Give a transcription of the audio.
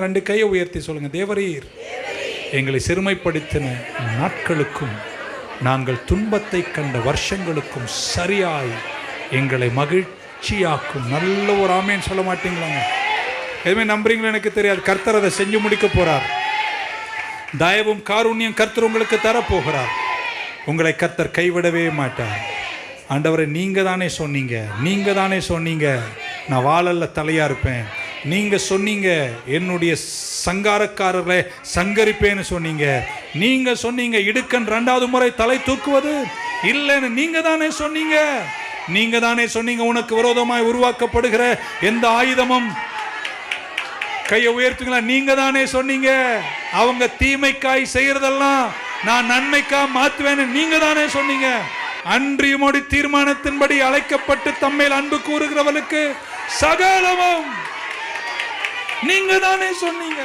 2 கையை உயர்த்தி சொல்லுங்க. தேவரீர் எங்களை சிறுமைப்படுத்தின நாட்களுக்கும் நாங்கள் துன்பத்தை கண்ட வருஷங்களுக்கும் சரியாய் எங்களை மகிழ்ச்சியாக்கும். நல்ல ஒரு ஆமேன் சொல்ல மாட்டீங்களாங்க? எதுவுமே நம்புறீங்களோ எனக்கு தெரியாது. கர்த்தர் அதை செஞ்சு முடிக்க போறார். தயவும் காருண்யம் கர்த்தர் உங்களுக்கு தரப்போகிறார். உங்களை கர்த்தர் கைவிடவே மாட்டார். ஆண்டவரை நீங்க தானே சொன்னீங்க நான் வாழல்ல தலையா இருப்பேன். நீங்க சொன்னீங்க என்னுடைய சங்காரக்காரர்களை சங்கரிப்பேன்னு சொன்னீங்க. நீங்க சொன்னீங்க இடுக்கன் 2வது முறை தலை தூக்குவது இல்லைன்னு நீங்க தானே சொன்னீங்க. உனக்கு விரோதமாய் உருவாக்கப்படுகிற எந்த ஆயுதமும், கையை உயர்த்துங்களா, நீங்க தானே சொன்னீங்க. அவங்க தீமைக்காய் செய்யறதெல்லாம் நான் நன்மைக்கா மாத்துவேன்னு நீங்க தானே சொன்னீங்க. அன்றியுமோடி தீர்மானத்தின்படி அழைக்கப்பட்டு தம்மேல் அன்பு கூறுகிறவனுக்கு சகலமும் நீங்க தானே சொன்னீங்க.